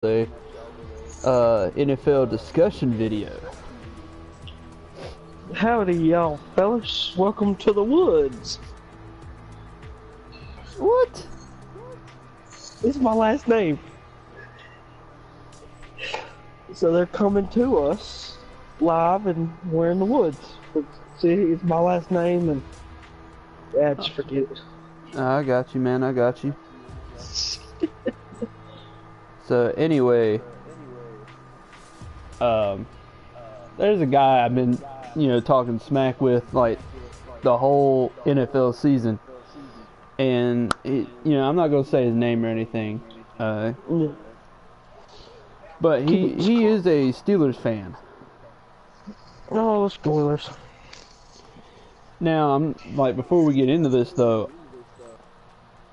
a NFL discussion video. Howdy, y'all fellas. Welcome to the woods. What? This is my last name. So they're coming to us live and we're in the woods. But see, it's my last name and yeah, just forget it. I got you, man. I got you. So anyway, there's a guy I've been, talking smack with like the whole NFL season, and I'm not gonna say his name or anything, Yeah. but he is a Steelers fan. Oh, the spoilers. Now I'm like, before we get into this though,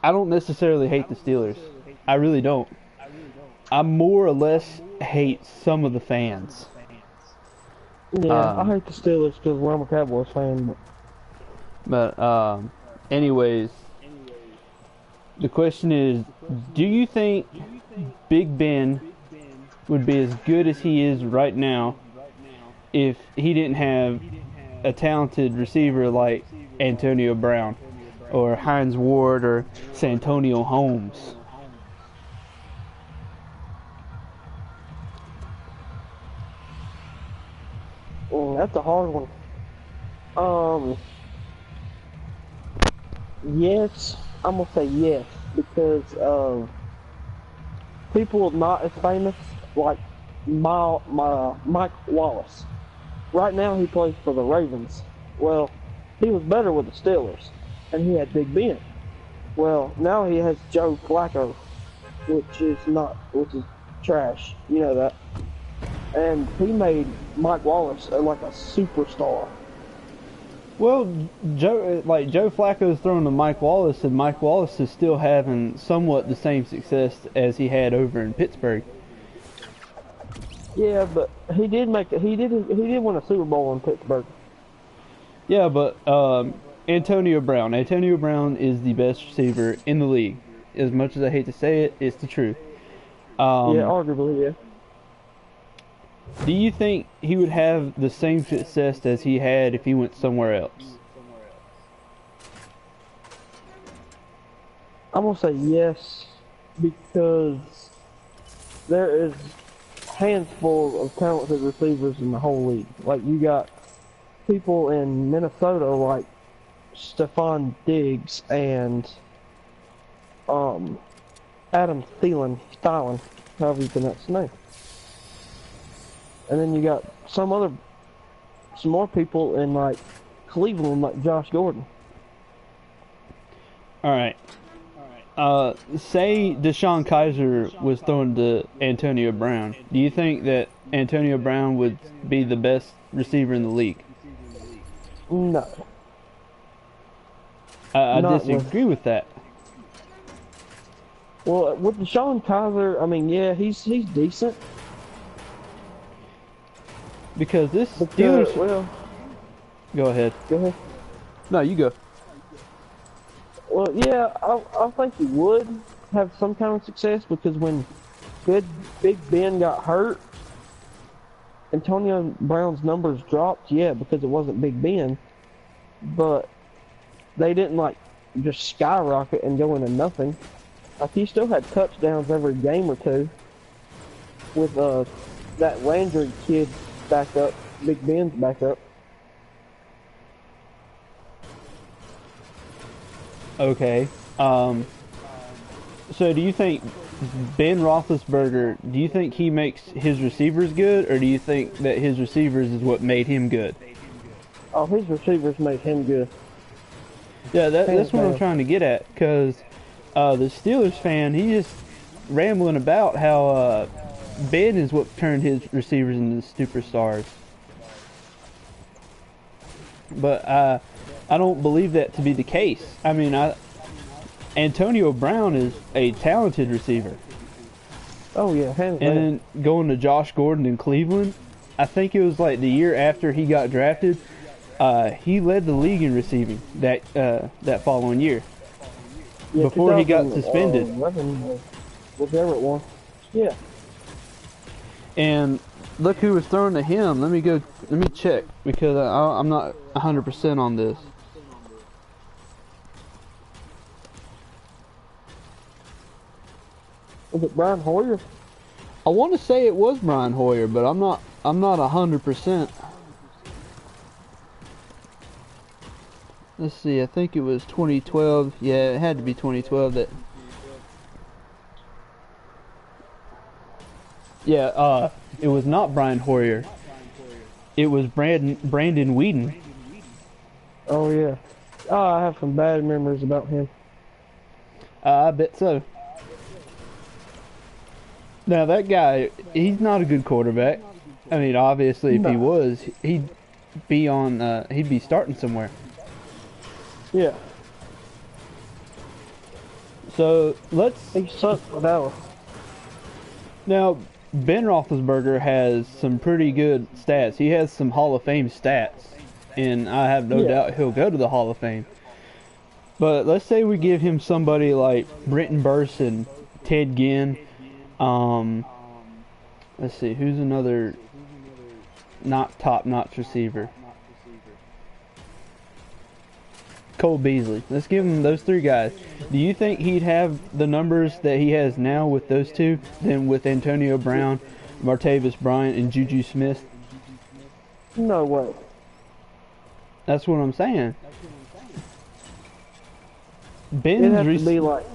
I don't necessarily hate the Steelers. I really don't. I more or less hate some of the fans. Yeah, I hate the Steelers because I'm a Cowboys fan. But anyways, the question is, do you think Big Ben would be as good as he is right now if he didn't have a talented receiver like Antonio Brown or Hines Ward or Santonio Holmes? That's a hard one. Yes, I'm gonna say yes because people not as famous like Mike Wallace. Right now he plays for the Ravens. Well, he was better with the Steelers, and he had Big Ben. Well, now he has Joe Flacco, which is trash. You know that. And he made Mike Wallace like a superstar. Well, Joe Flacco's throwing to Mike Wallace, and Mike Wallace is still having somewhat the same success as he had over in Pittsburgh. Yeah, but he did win a Super Bowl in Pittsburgh. Yeah, but Antonio Brown is the best receiver in the league. As much as I hate to say it, it's the truth. Yeah, arguably, yeah. Do you think he would have the same success as he had if he went somewhere else? I'm gonna say yes because there is handful of talented receivers in the whole league. Like you got people in Minnesota like Stephon Diggs and Adam Thielen, however you pronounce his name. And then you got some more people in like Cleveland, like Josh Gordon. All right. Say Deshaun Kaiser was thrown to Antonio Brown. Do you think that Antonio Brown would be the best receiver in the league? No. I disagree with that. Well, with Deshaun Kaiser, I mean, yeah, he's decent. Because this Steelers... Well, go ahead. Go ahead. No, you go. Well, yeah, I think he would have some kind of success because when Big Ben got hurt, Antonio Brown's numbers dropped, yeah, because it wasn't Big Ben, but they didn't like just skyrocket and go into nothing. Like he still had touchdowns every game or two with that Landry kid back up, Big Ben's back up. Okay. So do you think Ben Roethlisberger, do you think he makes his receivers good, or do you think that his receivers is what made him good? Oh, his receivers make him good. Yeah, that's what I'm trying to get at, because the Steelers fan, he's just rambling about how Ben is what turned his receivers into superstars. But I don't believe that to be the case. I mean, Antonio Brown is a talented receiver. Oh yeah, and then going to Josh Gordon in Cleveland, I think it was like the year after he got drafted, he led the league in receiving that following year. Yeah, before he got suspended. Whatever it was. Yeah. And look who was throwing to him. Let me check because I'm not 100% on this. Was it Brian Hoyer? I want to say it was Brian Hoyer, but I'm not 100%. Let's see. I think it was 2012. Yeah, it had to be 2012 that. Yeah, it was not Brian Hoyer. It was Brandon Whedon. Oh yeah. Oh, I have some bad memories about him. I bet so. Now that guy, he's not a good quarterback. I mean, obviously, if he was, he'd be starting somewhere. Yeah. So He sucked with Dallas. Now, Ben Roethlisberger has some pretty good stats. He has some Hall of Fame stats, and I have no doubt he'll go to the Hall of Fame. But let's say we give him somebody like Brenton Burst and Ted Ginn. Let's see, who's another not top-notch receiver? Cole Beasley. Let's give him those three guys. Do you think he'd have the numbers that he has now with those two than with Antonio Brown, Martavis Bryant, and Juju Smith? No way. That's what I'm saying. It'd have to be like.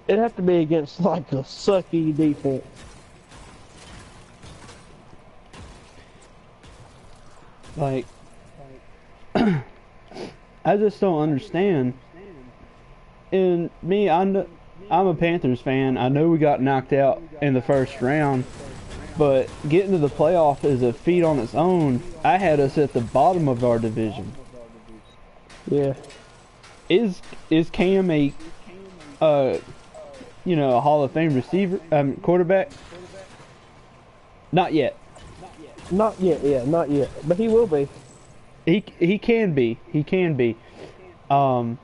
It'd have to be against like a sucky defense. Like, I just don't understand. And me, I'm a Panthers fan. I know we got knocked out in the first round, but getting to the playoff is a feat on its own. I had us at the bottom of our division. Yeah. Is Cam a a Hall of Fame receiver, quarterback? Not yet. Not yet, yeah, not yet. But he will be. He can be. He can be. The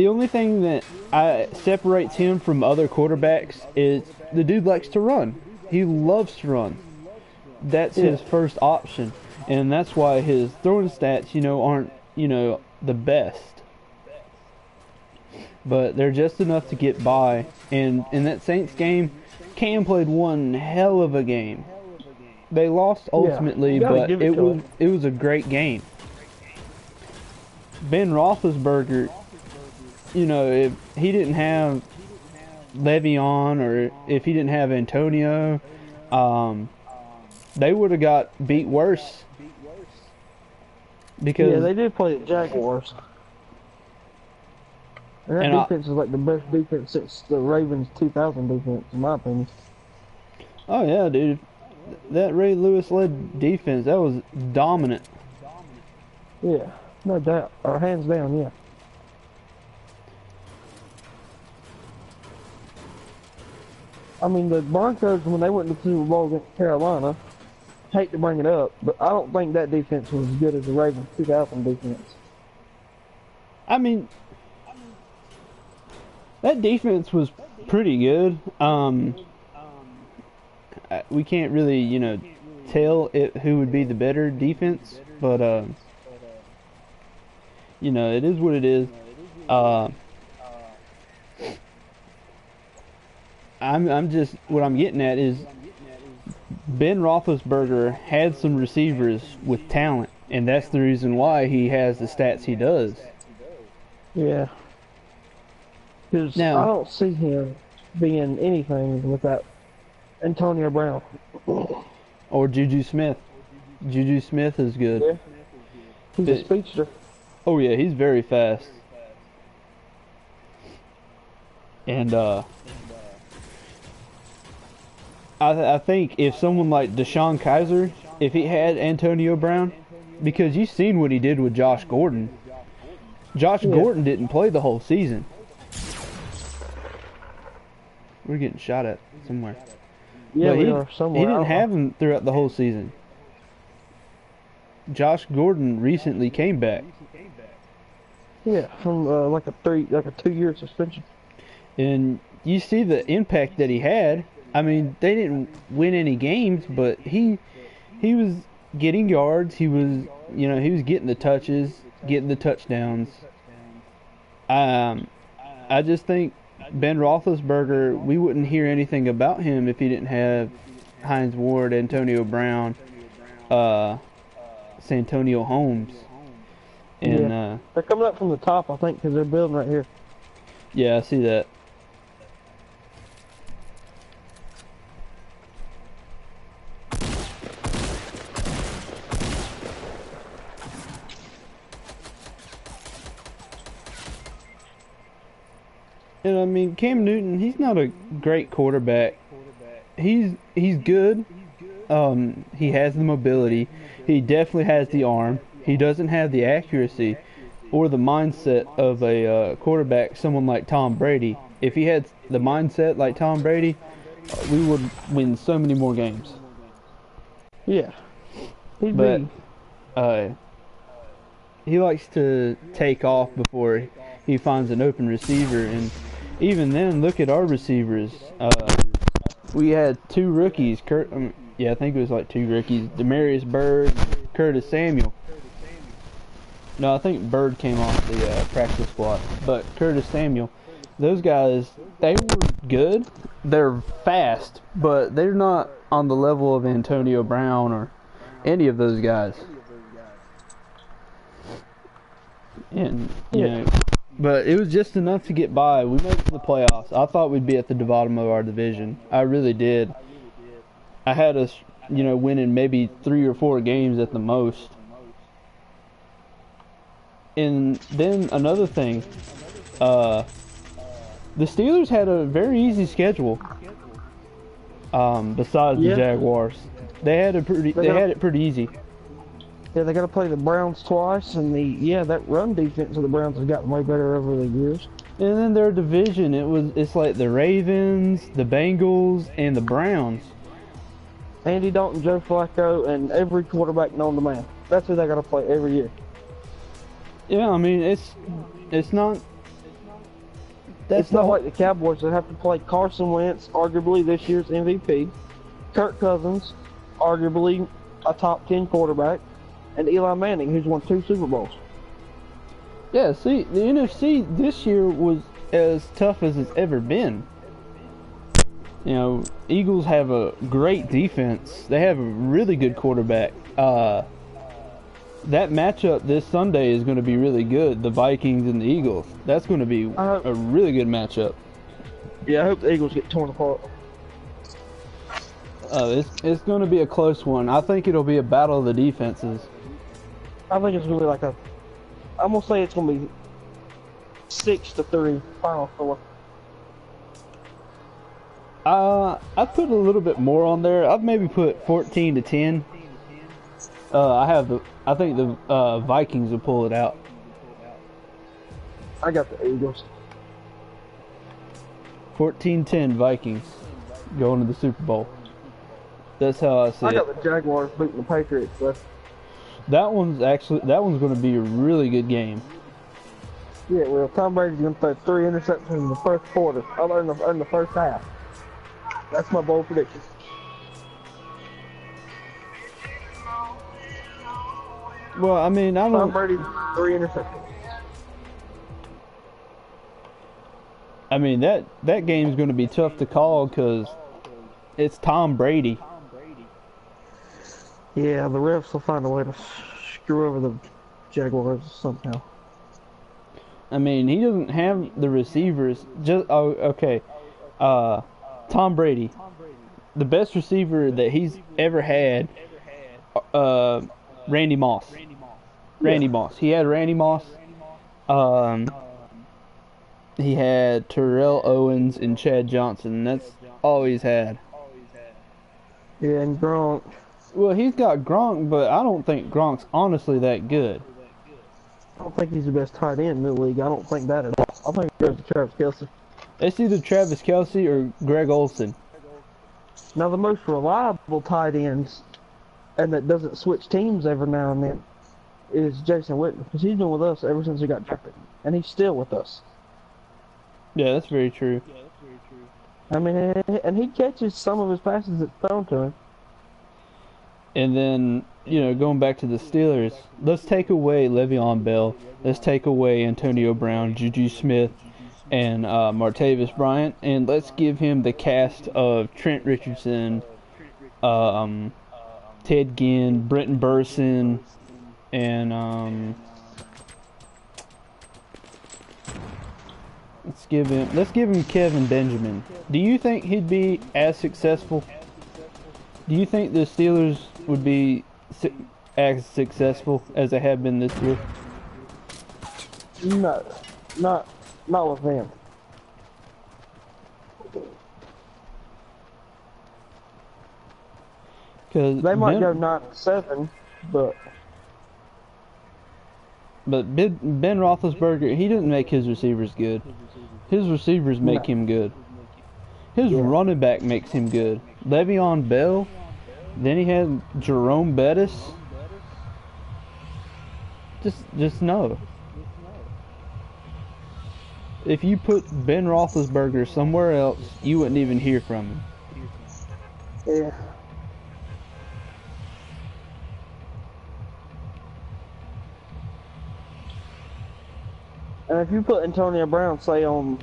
only thing that separates him from other quarterbacks is the dude likes to run. He loves to run. That's his first option, and that's why his throwing stats, aren't the best. But they're just enough to get by. And in that Saints game, Cam played one hell of a game. They lost ultimately, but it was a great game. Ben Roethlisberger, if he didn't have Le'Veon or if he didn't have Antonio, they would have got beat worse. Because they did play the Jaguars. And that defense is like the best defense since the Ravens 2000 defense, in my opinion. Oh yeah, dude. That Ray Lewis led defense, that was dominant. Yeah, no doubt. Or hands down, yeah. I mean, the Broncos, when they went to the Super Bowl against Carolina, hate to bring it up, but I don't think that defense was as good as the Ravens 2000 defense. I mean, that defense was pretty good. We can't really, tell who would be the better defense, but it is what it is. I'm just what I'm getting at is Ben Roethlisberger had some receivers with talent, and that's the reason why he has the stats he does. Yeah. Because I don't see him being anything without Antonio Brown. Or Juju Smith. Juju Smith is good. Yeah. He's a speedster. Oh yeah, he's very fast. And I think if someone like Deshaun Kaiser, if he had Antonio Brown, because you've seen what he did with Josh Gordon. Josh Gordon didn't play the whole season. We're getting shot at somewhere. Yeah, we are somewhere. He didn't have him throughout the whole season. Josh Gordon recently came back. Yeah, from like a 2-year suspension. And you see the impact that he had. I mean, they didn't win any games, but he was getting yards. He was, he was getting the touches, getting the touchdowns. I just think Ben Roethlisberger, we wouldn't hear anything about him if he didn't have Hines Ward, Antonio Brown, Santonio Holmes. And they're coming up from the top, I think, because they're building right here. Yeah, I see that. And I mean, Cam Newton, he's not a great quarterback. He's good. He has the mobility. He definitely has the arm. He doesn't have the accuracy or the mindset of a quarterback, someone like Tom Brady. If he had the mindset like Tom Brady, we would win so many more games. Yeah. But he likes to take off before he finds an open receiver, and even then, look at our receivers. We had two rookies. I think it was like two rookies. Demarius Byrd, Curtis Samuel. No, I think Byrd came off the practice squad, but Curtis Samuel. Those guys, they were good. They're fast, but they're not on the level of Antonio Brown or any of those guys. And but it was just enough to get by. We made it to the playoffs. I thought we'd be at the bottom of our division. I really did. I had us, winning maybe 3 or 4 games at the most. And then another thing, the Steelers had a very easy schedule. Besides the Jaguars, they had it pretty easy. Yeah, they got to play the Browns twice, and that run defense of the Browns has gotten way better over the years. And then their division, it's like the Ravens, the Bengals, and the Browns. Andy Dalton, Joe Flacco, and every quarterback known to man. That's who they got to play every year. Yeah, I mean it's not. It's not like the Cowboys that have to play Carson Wentz, arguably this year's MVP, Kirk Cousins, arguably a top 10 quarterback, and Eli Manning, who's won 2 Super Bowls. Yeah, see, the NFC this year was as tough as it's ever been. Eagles have a great defense. They have a really good quarterback. That matchup this Sunday is going to be really good. The Vikings and the Eagles. That's going to be a really good matchup. Yeah, I hope the Eagles get torn apart. It's going to be a close one. I think it'll be a battle of the defenses. I think it's going to be I'm going to say it's going to be 6-3 final score. I put a little bit more on there. I've maybe put 14-10. I think the Vikings will pull it out. I got the Eagles. 14-10 Vikings going to the Super Bowl. That's how I see it. I got the Jaguars beating the Patriots, though. That one's going to be a really good game. Yeah, well, Tom Brady's going to throw 3 interceptions in the first quarter. In the first half. That's my bold prediction. Well, I mean, I don't. Tom Brady, 3 interceptions. I mean, that game's going to be tough to call because it's Tom Brady. Yeah, the refs will find a way to screw over the Jaguars somehow. I mean, he doesn't have the receivers. Tom Brady, the best receiver that he's ever had. Randy Moss. Randy Moss. He had Randy Moss. He had Terrell Owens and Chad Johnson. That's all he's had. Yeah, and Gronk. Well, he's got Gronk, but I don't think Gronk's honestly that good. I don't think he's the best tight end in the league. I don't think that at all. I think it goes to Travis Kelce. It's either Travis Kelce or Greg Olsen. Now, the most reliable tight ends, and that doesn't switch teams every now and then, is Jason Witten, because he's been with us ever since he got drafted, and he's still with us. Yeah, that's very true. I mean, and he catches some of his passes that's thrown to him. And then, going back to the Steelers, let's take away Le'Veon Bell. Let's take away Antonio Brown, Juju Smith, and Martavis Bryant, and let's give him the cast of Trent Richardson, Ted Ginn, Brenton Burson, and let's give him Kevin Benjamin. Do you think he'd be as successful? Do you think the Steelers would be as successful as they have been this year? No, not with them. Cause they might go 9-7, but Ben Roethlisberger, he didn't make his receivers good. His receivers make him good. His running back makes him good. Le'Veon Bell, then he had Jerome Bettis. Just no. If you put Ben Roethlisberger somewhere else, you wouldn't even hear from him. Yeah. And if you put Antonio Brown, say, on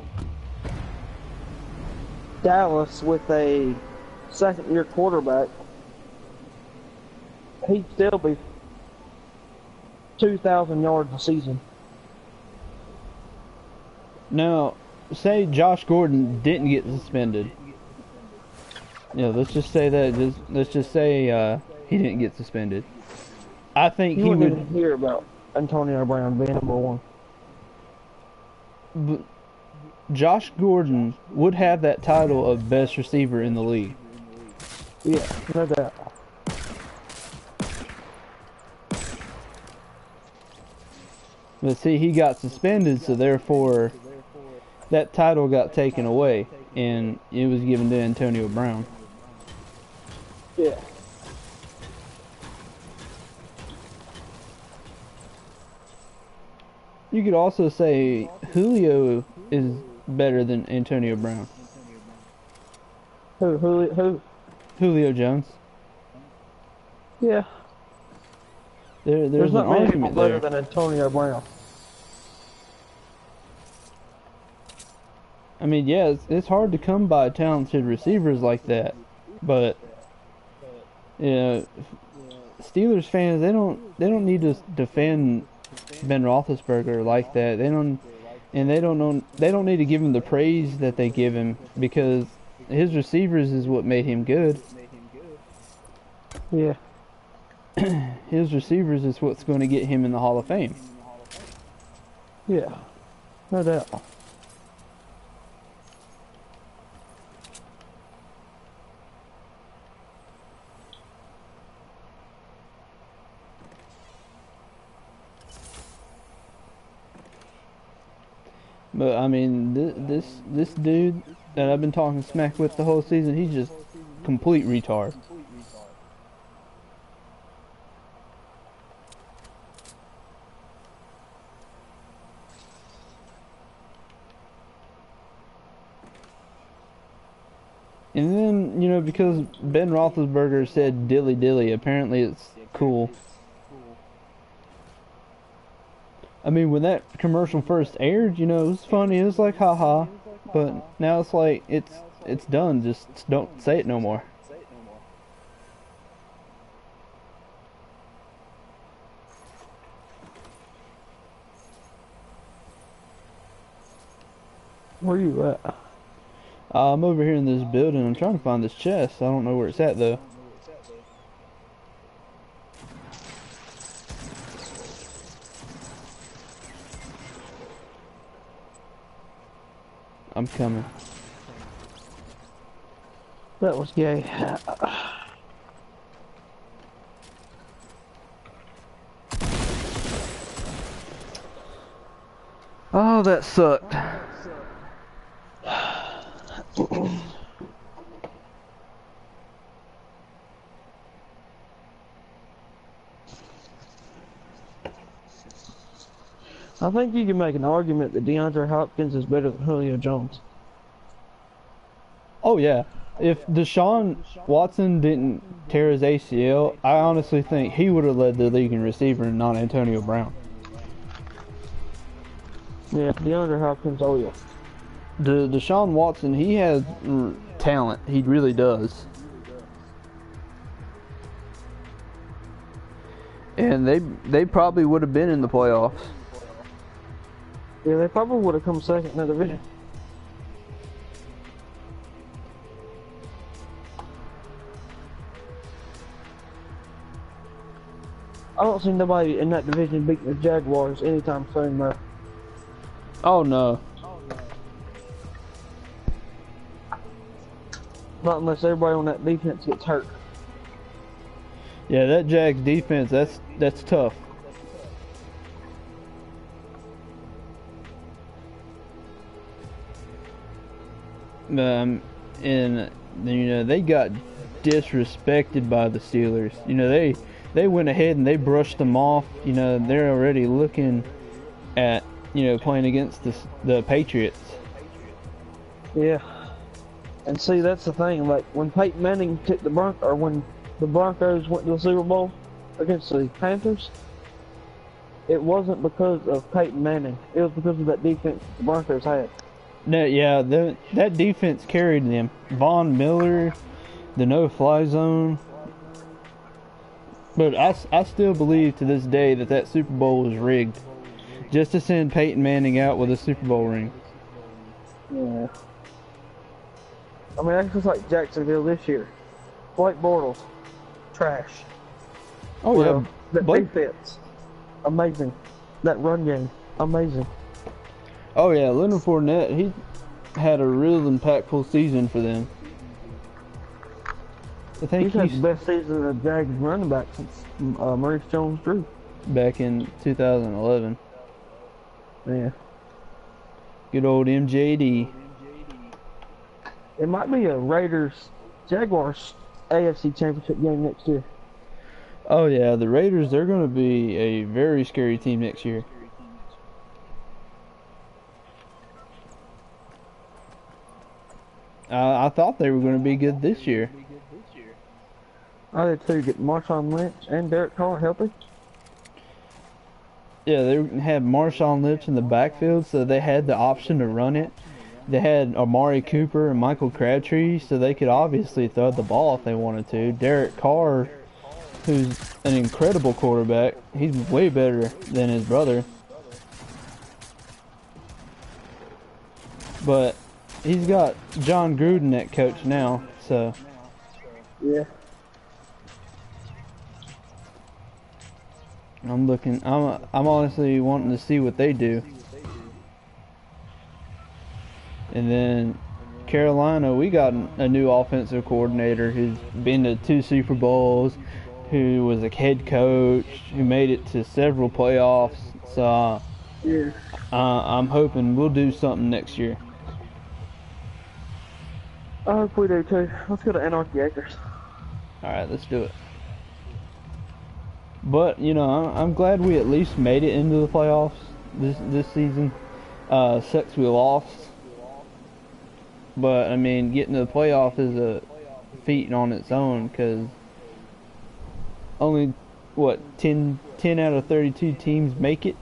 Dallas with a second-year quarterback, he'd still be 2,000 yards a season. Now, say Josh Gordon didn't get suspended. Let's just say that. Let's just say he didn't get suspended. I think he wouldn't would even hear about Antonio Brown being number one. But Josh Gordon would have that title of best receiver in the league. Yeah, no doubt. But see, he got suspended, so therefore that title got taken away, and it was given to Antonio Brown. Yeah. You could also say Julio is better than Antonio Brown. Who? Julio Jones. Yeah. There's an not many people argument better there. than Antonio Brown. I mean, yeah, it's hard to come by talented receivers like that, but Steelers fans, they don't need to defend Ben Roethlisberger like that. They don't need to give him the praise that they give him, because his receivers is what made him good. Yeah. His receivers is what's going to get him in the Hall of Fame. Yeah. No doubt. But I mean, this dude that I've been talking smack with the whole season, he's just complete retard. And then, because Ben Roethlisberger said dilly dilly, apparently it's cool. I mean, when that commercial first aired, it was funny, it was like haha, but now it's like, it's done, just don't say it no more. Where you at? I'm over here in this building. I'm trying to find this chest. I don't know where it's at, though. I'm coming. That was gay. Oh, that sucked. I think you can make an argument that DeAndre Hopkins is better than Julio Jones. Oh Oh yeah. If Deshaun Watson didn't tear his ACL, I honestly think he would have led the league in receiver and not Antonio Brown. Yeah, DeAndre Hopkins. Oh yeah. Deshaun Watson, he has talent. He really does. And they probably would have been in the playoffs. Yeah, they probably would have come second in the division. I don't see nobody in that division beating the Jaguars anytime soon, though. Oh no. Not unless everybody on that defense gets hurt. Yeah, that Jags defense, that's tough. And they got disrespected by the Steelers. They went ahead and they brushed them off. They're already looking at playing against the Patriots. Yeah. And see, that's the thing. Like when Peyton Manning took when the Broncos went to the Super Bowl against the Panthers, it wasn't because of Peyton Manning. It was because of that defense the Broncos had. No, yeah, that defense carried them. Von Miller, the no-fly zone. But I still believe to this day that Super Bowl was rigged, just to send Peyton Manning out with a Super Bowl ring. Yeah. I mean, that's just like Jacksonville this year. Blake Bortles, trash. Oh yeah, that defense, amazing. That run game, amazing. Oh yeah, Leonard Fournette, he had a real impactful season for them. I think he's had the best season of Jags running back since Maurice Jones-Drew. Back in 2011. Yeah. Good old MJD. It might be a Raiders-Jaguars AFC Championship game next year. Oh yeah, the Raiders, they're going to be a very scary team next year. I thought they were going to be good this year. I did too. Get Marshawn Lynch and Derek Carr healthy. Yeah, they had Marshawn Lynch in the backfield, so they had the option to run it. They had Amari Cooper and Michael Crabtree, so they could obviously throw the ball if they wanted to. Derek Carr, who's an incredible quarterback, he's way better than his brother. But he's got John Gruden at coach now, so. Yeah. I'm honestly wanting to see what they do. And then Carolina, we got a new offensive coordinator who's been to 2 Super Bowls, who was a head coach, who made it to several playoffs. So yeah. I'm hoping we'll do something next year. I hope we do too. Let's go to Anarchy Acres. Alright, let's do it. But, I'm glad we at least made it into the playoffs this season. Sucks we lost. But, I mean, getting to the playoff is a feat on its own, because only, 10 out of 32 teams make it?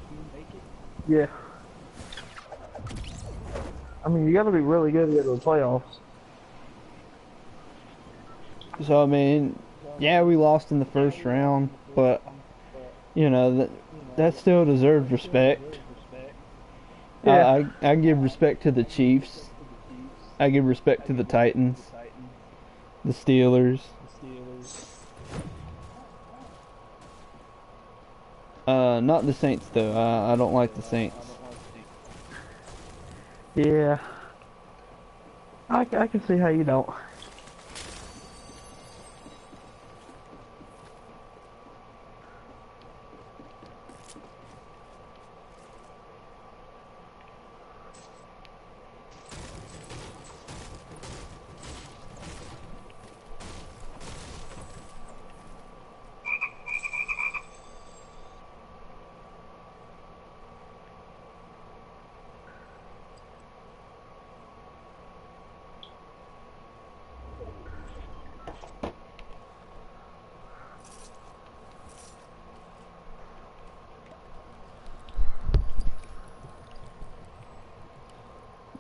Yeah. I mean, you gotta be really good to get to the playoffs. So, I mean, yeah, we lost in the first round, but, that still deserves respect. Yeah. I give respect to the Chiefs. I give respect to the Titans, the Steelers. Not the Saints though. I don't like the Saints. Yeah. I can see how you don't.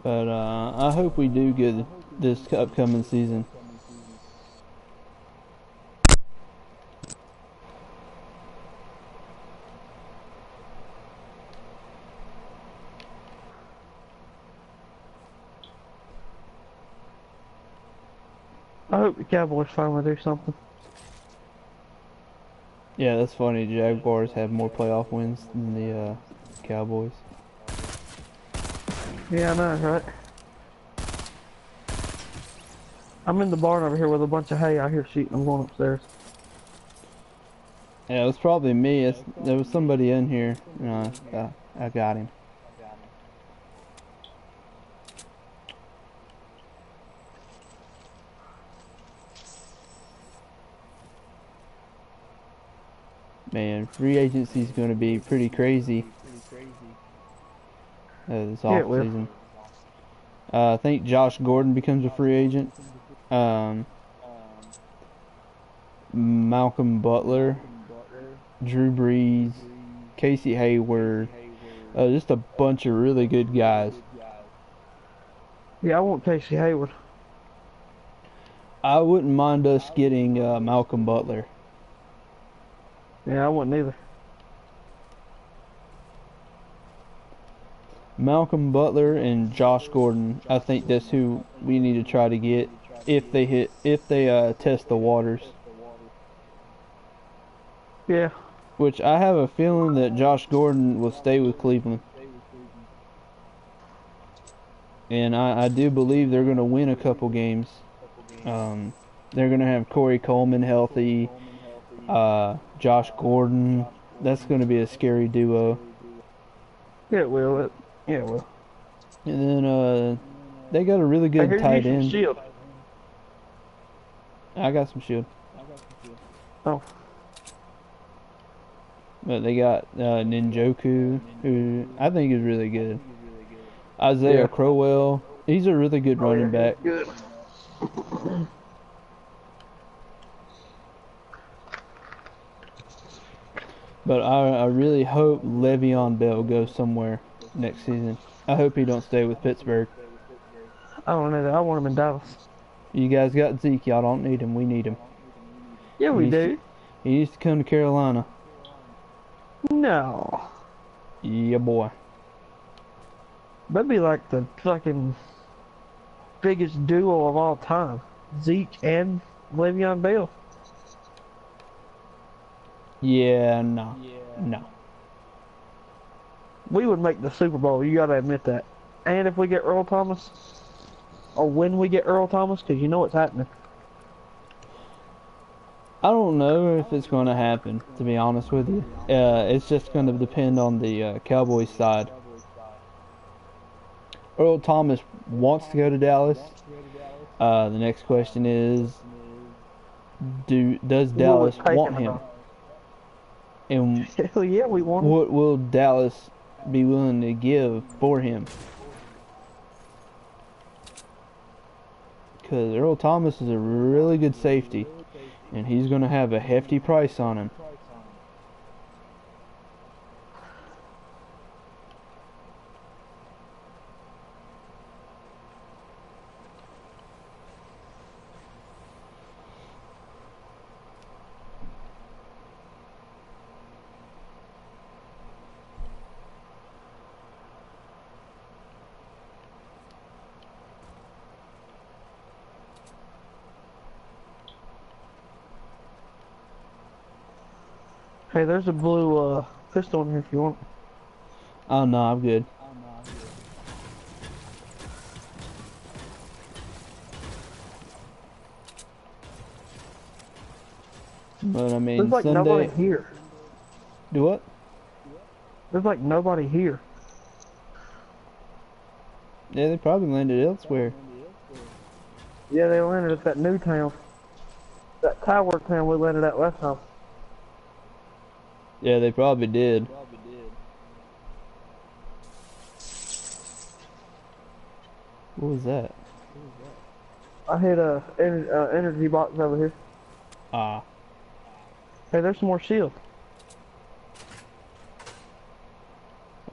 But I hope we do good this upcoming season. I hope the Cowboys finally do something. Yeah, that's funny. Jaguars have more playoff wins than the Cowboys. Yeah, I know, right? I'm in the barn over here with a bunch of hay out here shooting. I'm going upstairs. Yeah, it was probably me. There was somebody in here. I got him. Man, free agency is going to be pretty crazy this Yeah, it will. offseason. I think Josh Gordon becomes a free agent. Malcolm Butler, Drew Brees, Casey Hayward, just a bunch of really good guys. Yeah, I want Casey Hayward. I wouldn't mind us getting Malcolm Butler. Yeah, I wouldn't either. Malcolm Butler and Josh Gordon. I think that's who we need to try to get if they test the waters. Yeah. Which I have a feeling that Josh Gordon will stay with Cleveland. And I do believe they're going to win a couple games. They're going to have Corey Coleman healthy. Josh Gordon. That's going to be a scary duo. Yeah, it will. Yeah, it will. And then they got a really good tight end. Shield. I got some shield. Oh. But they got Ninjoku, who I think is really good. Isaiah Crowell. He's a really good running back. Good. But I really hope Le'Veon Bell goes somewhere next season. I hope he don't stay with Pittsburgh. I don't know that. I want him in Dallas. You guys got Zeke. Y'all don't need him. We need him. Yeah, we do. He needs to come to Carolina. No. Yeah, boy. That'd be like the fucking biggest duo of all time. Zeke and Le'Veon Bell. Yeah, no. No. We would make the Super Bowl, you gotta admit that. And if we get Earl Thomas, or when we get Earl Thomas, because you know what's happening. I don't know if it's going to happen, to be honest with you. It's just going to depend on the Cowboys side. Earl Thomas wants to go to Dallas. The next question is, does Dallas want him? And Hell yeah, we want him. what will Dallas be willing to give for him? Because Earl Thomas is a really good safety, and he's going to have a hefty price on him. Hey, there's a blue pistol in here if you want. Oh no, I'm good. But I mean, There's like Sunday. nobody here. Do what? There's like nobody here. Yeah, they probably landed elsewhere. Yeah, they landed at that new town. That tower town we landed at last time. Yeah, they probably did. What was that? I hit a energy box over here. Ah. Hey, there's some more shield.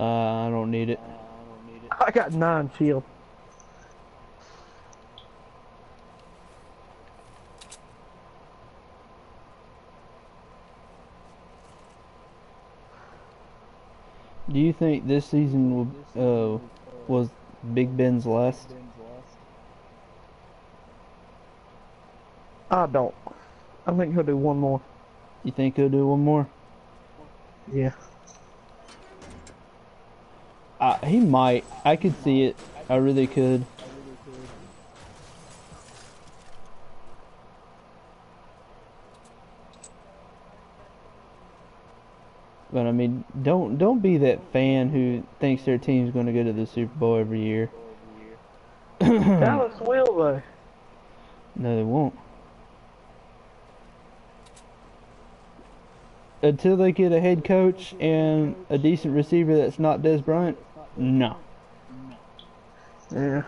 I don't need it. I got 9 shield. Do you think this season was Big Ben's last? I don't. I think he'll do one more. You think he'll do one more? Yeah. He might. I could see it. I really could. But I mean, don't be that fan who thinks their team's going to go to the Super Bowl every year. Dallas will though. No, they won't. Until they get a head coach and a decent receiver that's not Des Bryant, no. Yeah.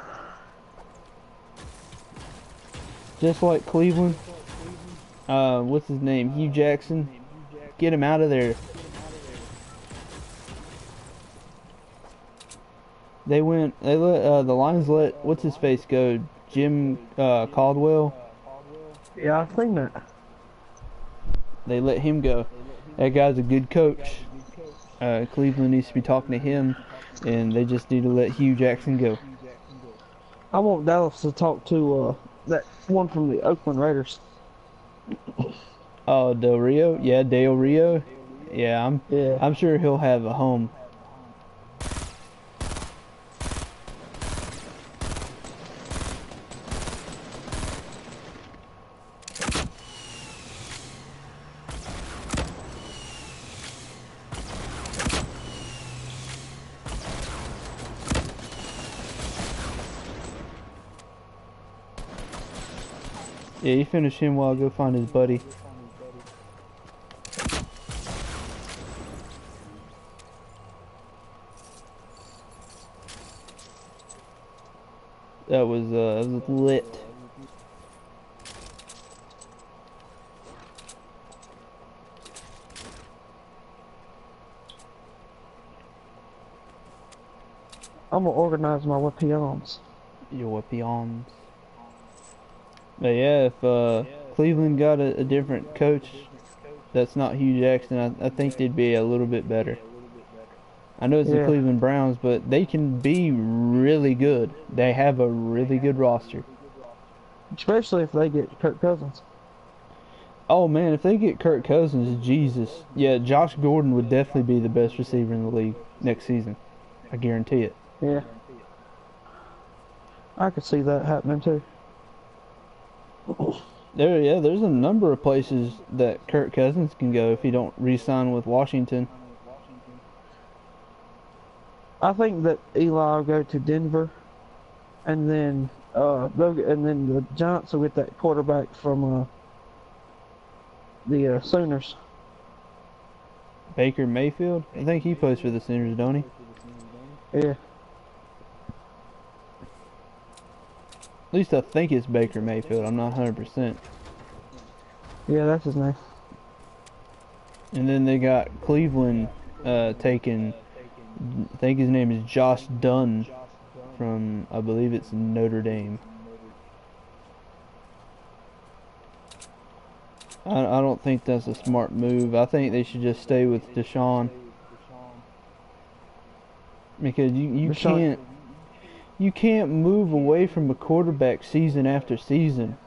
Just like Cleveland. What's his name? Hugh Jackson. Get him out of there. They let the Lions let what's his face go? Jim Caldwell. Yeah, I've seen that. They let him go. That guy's a good coach. Cleveland needs to be talking to him, and they just need to let Hugh Jackson go. I want Dallas to talk to that one from the Oakland Raiders. Oh, Del Rio? Yeah, Del Rio. Yeah, I'm sure he'll have a home. Yeah, you finish him while I go find his buddy. That was lit. I'm gonna organize my weapons. Your weapons. But yeah, if Cleveland got a different coach that's not Hugh Jackson, I think they'd be a little bit better. I know it's the Cleveland Browns, but they can be really good. They have a really good roster. Especially if they get Kirk Cousins. Oh man, if they get Kirk Cousins, Jesus. Yeah, Josh Gordon would definitely be the best receiver in the league next season. I guarantee it. Yeah. I could see that happening too. There's a number of places that Kirk Cousins can go if he don't re-sign with Washington. I think that Eli will go to Denver, and then the Giants will get that quarterback from the Sooners. Baker Mayfield? I think he plays for the Sooners, don't he? Yeah. At least I think it's Baker Mayfield. I'm not 100%. Yeah, that's his name. And then they got Cleveland taking, I think his name is Josh Dunn from, I believe it's Notre Dame. I don't think that's a smart move. I think they should just stay with Deshaun. Because you can't move away from a quarterback season after season.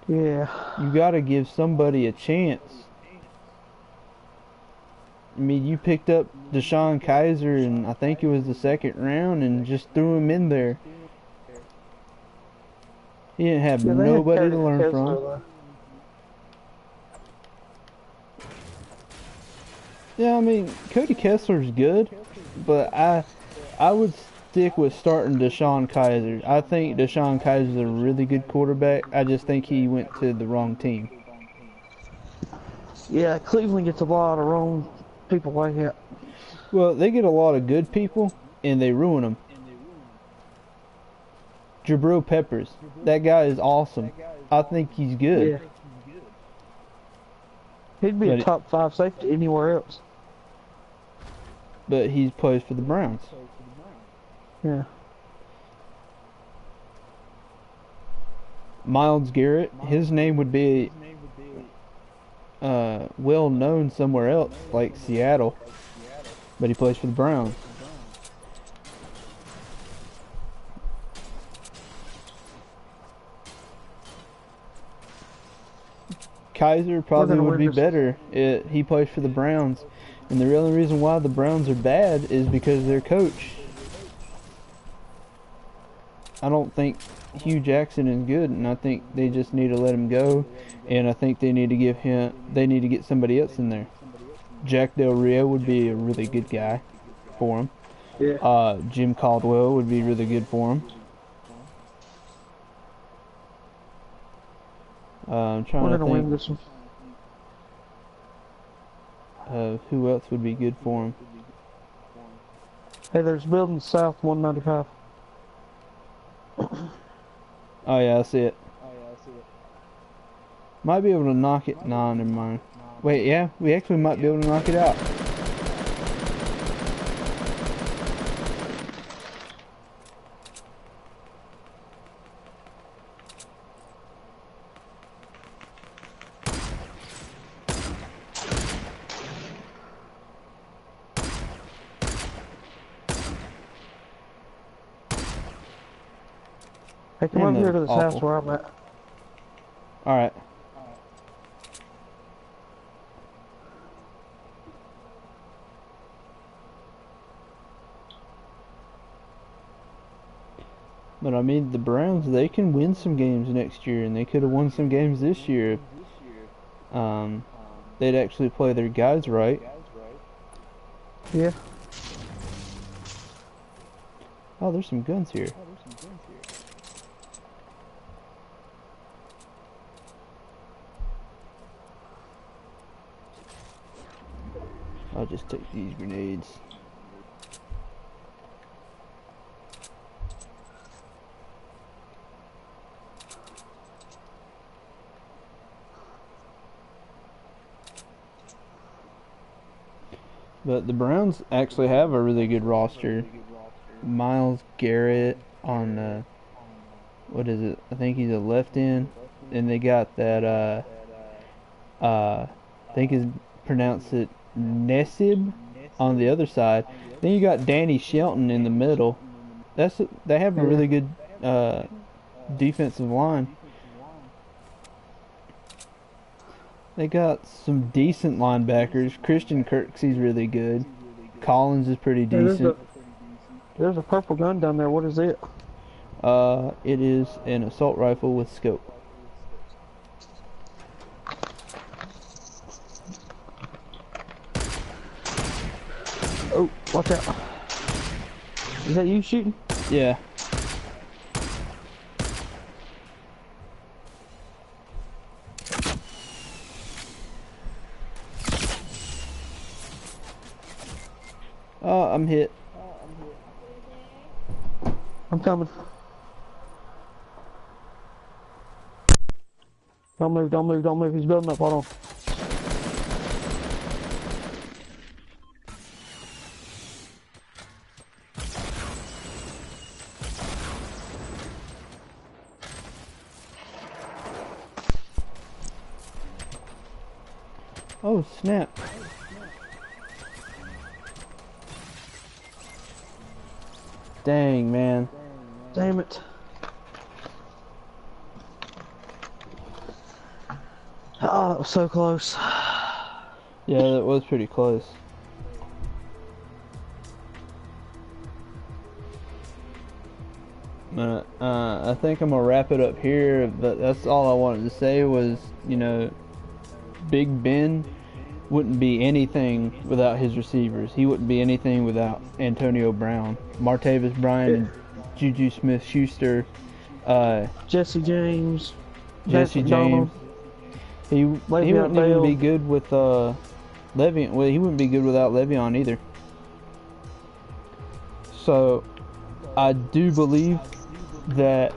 Yeah. You gotta give somebody a chance. I mean, you picked up Deshaun Kaiser, and I think it was the second round, and just threw him in there. He didn't have nobody to learn from. Yeah, I mean, Cody Kessler's good, but I would stick with starting Deshaun Kaiser. I think Deshaun Kaiser's a really good quarterback. I just think he went to the wrong team. Yeah, Cleveland gets a lot of wrong people like that. Well, they get a lot of good people, and they ruin them. Jabril Peppers. That guy is awesome. I think he's good. Yeah. He'd be a top 5 safety anywhere else. But he plays for the Browns. Yeah. Myles Garrett, his name would be well known somewhere else, like Seattle. but he plays for the Browns. Kaiser probably would be better. He plays for the Browns, and the only reason why the Browns are bad is because of their coach. I don't think Hugh Jackson is good, and I think they just need to let him go, and I think they need to get somebody else in there. Jack Del Rio would be a really good guy for him. Yeah. Jim Caldwell would be really good for him. I'm trying to win this think one. Who else would be good for him. Hey, there's building south 195. Oh yeah, I see it. Might be able to knock it. Nah, never mind. Wait, yeah, we actually might be able to knock it out. Hey, come over here to this house where I'm at. Alright. But I mean, the Browns, they can win some games next year, and they could have won some games this year. They'd actually play their guys right. Yeah. Oh, there's some guns here. I'll just take these grenades. But the Browns actually have a really good roster. Myles Garrett on, what is it? I think he's a left end. And they got that, I think is pronounced it Nesib on the other side. Then you got Danny Shelton in the middle. They have a really good defensive line. They got some decent linebackers. Christian Kirksey's really good. Collins is pretty decent. There's a purple gun down there. What is it? It is an assault rifle with scope. Oh, watch out. Is that you shooting? Yeah. I'm hit. I'm coming. Don't move, don't move, don't move. He's building up. Hold on. Oh, snap. Dang, man. Damn it. Oh, that was so close. Yeah, that was pretty close. I think I'm gonna wrap it up here, but that's all I wanted to say was, you know, Big Ben wouldn't be anything without his receivers. He wouldn't be anything without Antonio Brown, Martavis Bryant, and Juju Smith-Schuster, Jesse James, Jesse James. He wouldn't even be good with Le'Veon. Well, he wouldn't be good without Le'Veon either. So I do believe that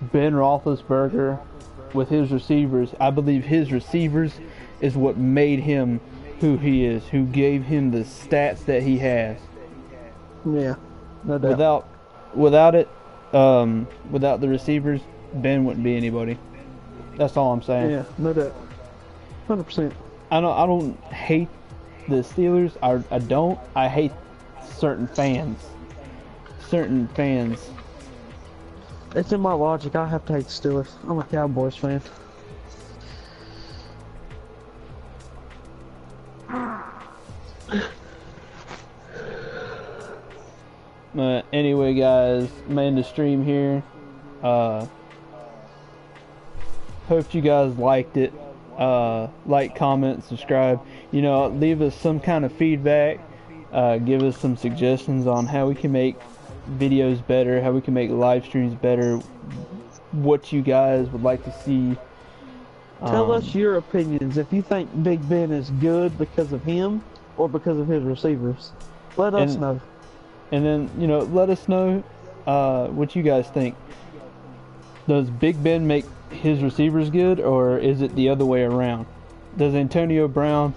Ben Roethlisberger, with his receivers, I believe his receivers is what made him who he is, who gave him the stats that he has. Yeah, no doubt. Without the receivers, Ben wouldn't be anybody. That's all I'm saying. Yeah, no doubt. 100%. I don't hate the Steelers. I don't. I hate certain fans. Certain fans. It's in my logic. I have to hate the Steelers. I'm a Cowboys fan. Anyway, guys, I'm gonna end the stream here. Hope you guys liked it. Like, comment, subscribe. You know, leave us some kind of feedback. Give us some suggestions on how we can make videos better, how we can make live streams better, what you guys would like to see. Tell us your opinions. If you think Big Ben is good because of him or because of his receivers, let us know. And then, you know, let us know what you guys think. Does Big Ben make his receivers good, or is it the other way around? Does Antonio Brown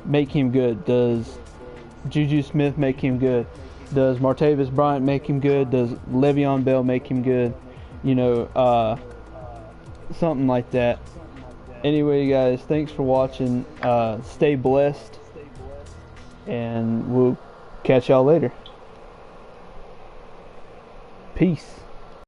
make him good? Does Juju Smith make him good? Does Martavis Bryant make him good? Does Le'Veon Bell make him good? You know, something like that. Anyway, guys, thanks for watching. Stay blessed, and we'll catch y'all later. Peace.